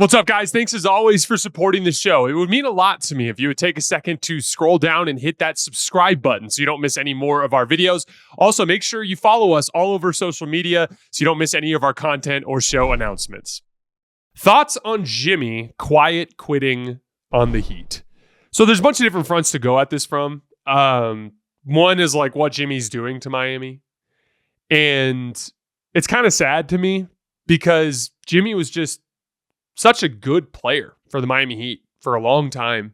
What's up, guys? Thanks as always for supporting the show. It would mean a lot to me if you would take a second to scroll down and hit that subscribe button so you don't miss any more of our videos. Also, make sure you follow us all over social media so you don't miss any of our content or show announcements. Thoughts on Jimmy quiet quitting on the Heat? So there's a bunch of different fronts to go at this from. One is like what Jimmy's doing to Miami. And it's kind of sad to me because Jimmy was just such a good player for the Miami Heat for a long time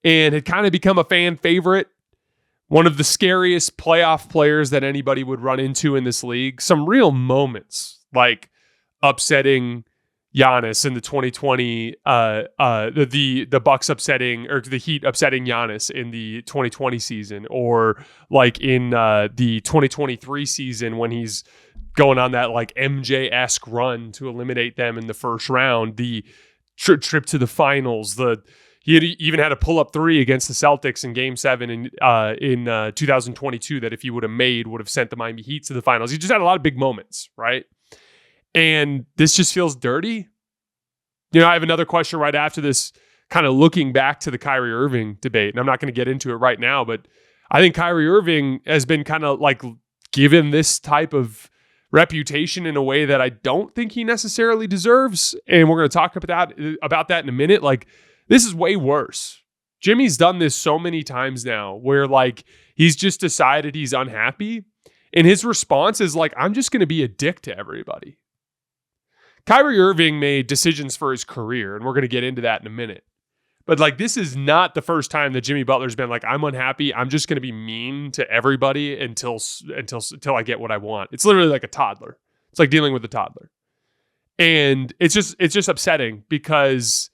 and had kind of become a fan favorite. One of the scariest playoff players that anybody would run into in this league. Some real moments like upsetting Giannis in the 2020, the Bucks upsetting, or the Heat upsetting Giannis in the 2020 season, or like in the 2023 season when he's going on that like MJ-esque run to eliminate them in the first round, the trip to the finals, he had even had a pull-up three against the Celtics in Game 7 in 2022 that if he would have made, would have sent the Miami Heat to the finals. He just had a lot of big moments, right? And this just feels dirty. You know, I have another question right after this, kind of looking back to the Kyrie Irving debate, and I'm not going to get into it right now, but I think Kyrie Irving has been kind of like given this type of reputation in a way that I don't think he necessarily deserves. And we're going to talk about that in a minute. Like, this is way worse. Jimmy's done this so many times now where like he's just decided he's unhappy. And his response is like, I'm just going to be a dick to everybody. Kyrie Irving made decisions for his career, and we're going to get into that in a minute. But like, this is not the first time that Jimmy Butler's been like, I'm unhappy. I'm just going to be mean to everybody until I get what I want. It's literally like a toddler. It's like dealing with a toddler. And it's just upsetting because,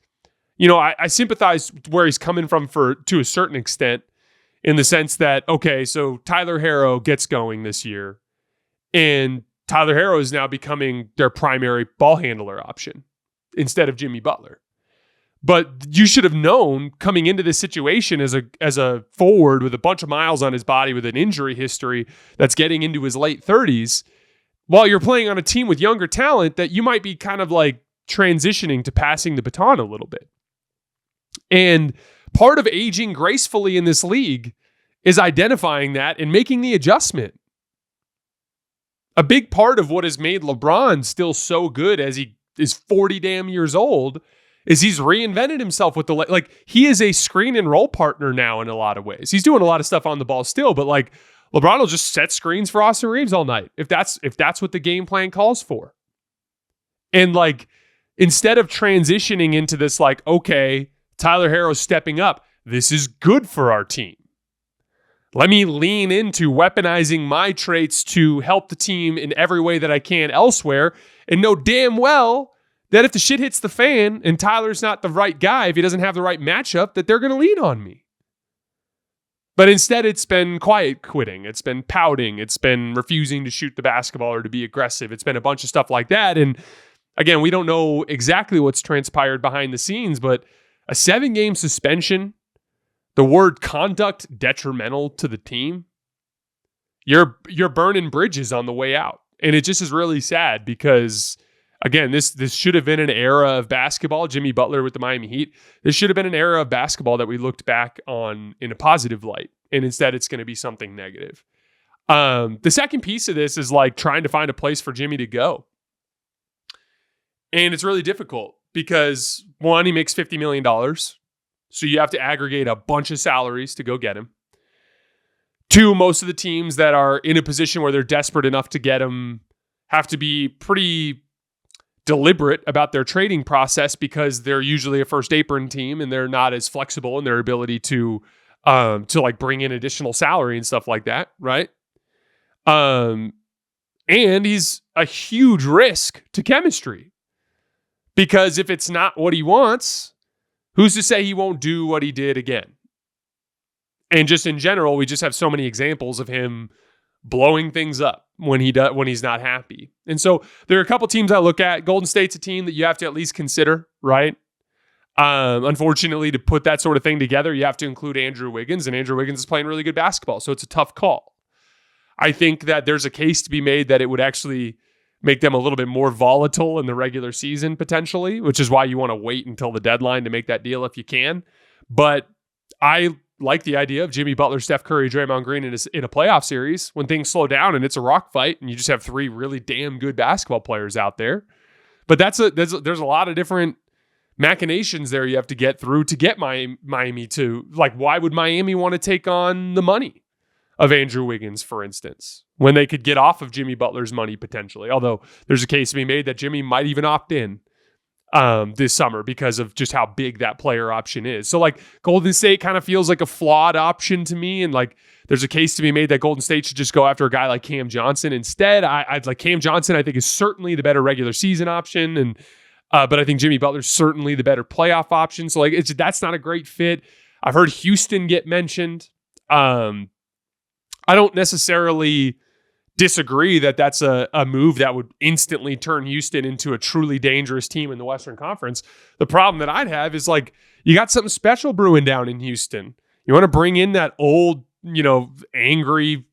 you know, I sympathize where he's coming from to a certain extent, in the sense that, okay, so Tyler Herro gets going this year, and Tyler Herro is now becoming their primary ball handler option instead of Jimmy Butler. But you should have known coming into this situation as a forward with a bunch of miles on his body with an injury history that's getting into his late 30s, while you're playing on a team with younger talent, that you might be kind of like transitioning to passing the baton a little bit. And part of aging gracefully in this league is identifying that and making the adjustment. A big part of what has made LeBron still so good as he is 40 damn years old is he's reinvented himself with like he is a screen and roll partner now in a lot of ways. He's doing a lot of stuff on the ball still, but like LeBron will just set screens for Austin Reeves all night if that's what the game plan calls for. And like, instead of transitioning into this like, okay, Tyler Herro's stepping up, this is good for our team. Let me lean into weaponizing my traits to help the team in every way that I can elsewhere, and know damn well that if the shit hits the fan and Tyler's not the right guy, if he doesn't have the right matchup, that they're going to lean on me. But instead, it's been quiet quitting. It's been pouting. It's been refusing to shoot the basketball or to be aggressive. It's been a bunch of stuff like that. And again, we don't know exactly what's transpired behind the scenes, but a 7-game suspension, the word conduct detrimental to the team, you're burning bridges on the way out. And it just is really sad because, again, this should have been an era of basketball. Jimmy Butler with the Miami Heat. This should have been an era of basketball that we looked back on in a positive light. And instead, it's going to be something negative. The second piece of this is like trying to find a place for Jimmy to go. And it's really difficult because, one, he makes $50 million. So you have to aggregate a bunch of salaries to go get him. 2, most of the teams that are in a position where they're desperate enough to get him have to be pretty deliberate about their trading process because they're usually a first apron team and they're not as flexible in their ability to like bring in additional salary and stuff like that, right? And he's a huge risk to chemistry because if it's not what he wants, who's to say he won't do what he did again? And just in general, we just have so many examples of him blowing things up when he's not happy. And so there are a couple teams I look at. Golden State's a team that you have to at least consider, right? Unfortunately, to put that sort of thing together, you have to include Andrew Wiggins, and Andrew Wiggins is playing really good basketball, so it's a tough call. I think that there's a case to be made that it would actually make them a little bit more volatile in the regular season potentially, which is why you want to wait until the deadline to make that deal if you can. But I like the idea of Jimmy Butler, Steph Curry, Draymond Green in a playoff series when things slow down and it's a rock fight and you just have three really damn good basketball players out there. But there's a lot of different machinations there you have to get through to get Miami to, like, why would Miami want to take on the money of Andrew Wiggins, for instance, when they could get off of Jimmy Butler's money potentially? Although there's a case to be made that Jimmy might even opt in this summer because of just how big that player option is. So like Golden State kind of feels like a flawed option to me. And like there's a case to be made that Golden State should just go after a guy like Cam Johnson instead. I'd like Cam Johnson, I think, is certainly the better regular season option. And but I think Jimmy Butler's certainly the better playoff option. So like that's not a great fit. I've heard Houston get mentioned. I don't necessarily disagree that that's a move that would instantly turn Houston into a truly dangerous team in the Western Conference. The problem that I'd have is like, you got something special brewing down in Houston. You want to bring in that old, angry,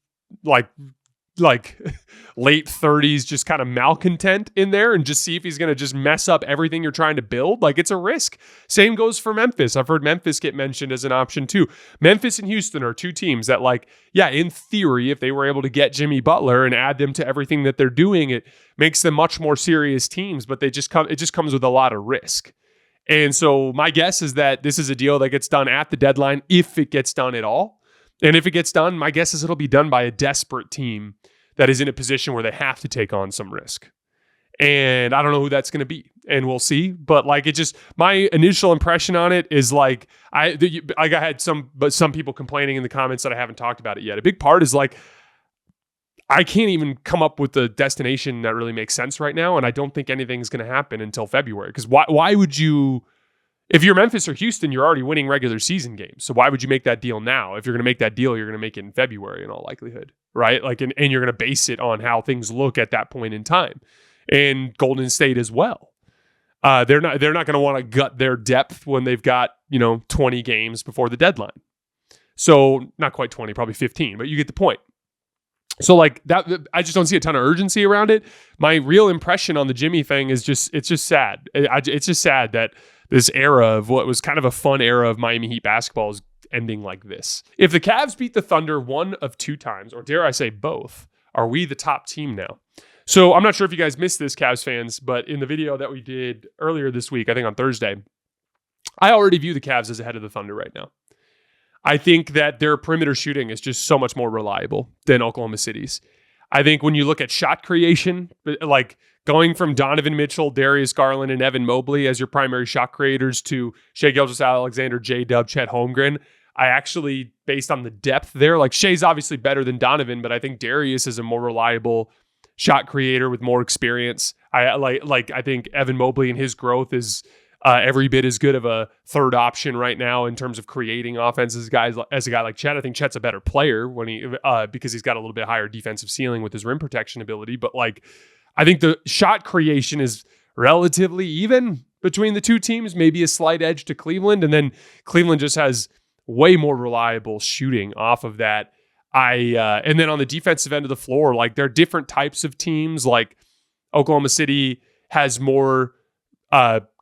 like late 30s, just kind of malcontent in there and just see if he's going to just mess up everything you're trying to build. Like, it's a risk. Same goes for Memphis. I've heard Memphis get mentioned as an option too. Memphis and Houston are two teams that, like, yeah, in theory, if they were able to get Jimmy Butler and add them to everything that they're doing, it makes them much more serious teams, but it just comes with a lot of risk. And so my guess is that this is a deal that gets done at the deadline, if it gets done at all. And if it gets done, my guess is it'll be done by a desperate team that is in a position where they have to take on some risk. And I don't know who that's going to be, and we'll see. But like, my initial impression on it is like, I had some people complaining in the comments that I haven't talked about it yet. A big part is like, I can't even come up with a destination that really makes sense right now. And I don't think anything's going to happen until February. Because why would you, if you're Memphis or Houston, you're already winning regular season games. So why would you make that deal now? If you're going to make that deal, you're going to make it in February in all likelihood, right? Like, and you're going to base it on how things look at that point in time. And Golden State as well. They're not going to want to gut their depth when they've got, 20 games before the deadline. So not quite 20, probably 15, but you get the point. So like that, I just don't see a ton of urgency around it. My real impression on the Jimmy thing is it's just sad. It's just sad that this era of what was kind of a fun era of Miami Heat basketball is ending like this. If the Cavs beat the Thunder one of two times, or dare I say both, are we the top team now? So I'm not sure if you guys missed this, Cavs fans, but in the video that we did earlier this week, I think on Thursday, I already view the Cavs as ahead of the Thunder right now. I think that their perimeter shooting is just so much more reliable than Oklahoma City's. I think when you look at shot creation, like going from Donovan Mitchell, Darius Garland, and Evan Mobley as your primary shot creators to Shai Gilgeous-Alexander, J-Dub, Chet Holmgren, I actually, based on the depth there, like Shai's obviously better than Donovan, but I think Darius is a more reliable shot creator with more experience. I think Evan Mobley and his growth is every bit as good of a third option right now in terms of creating offense as a guy like Chet. I think Chet's a better player because he's got a little bit higher defensive ceiling with his rim protection ability. But like, I think the shot creation is relatively even between the two teams, maybe a slight edge to Cleveland. And then Cleveland just has way more reliable shooting off of that. And then on the defensive end of the floor, like there are different types of teams. Like Oklahoma City has more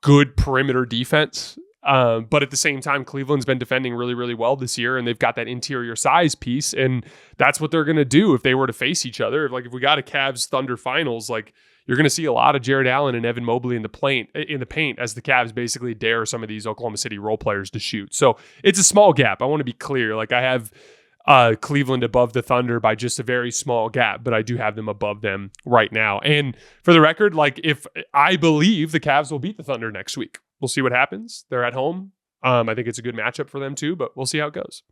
good perimeter defense. But at the same time, Cleveland's been defending really, really well this year, and they've got that interior size piece, and that's what they're going to do if they were to face each other. If we got a Cavs Thunder finals, like you're going to see a lot of Jared Allen and Evan Mobley in the paint as the Cavs basically dare some of these Oklahoma City role players to shoot. So it's a small gap. I want to be clear. Like I have Cleveland above the Thunder by just a very small gap, but I do have them above them right now. And for the record, like if I believe the Cavs will beat the Thunder next week, we'll see what happens. They're at home. I think it's a good matchup for them too, but we'll see how it goes.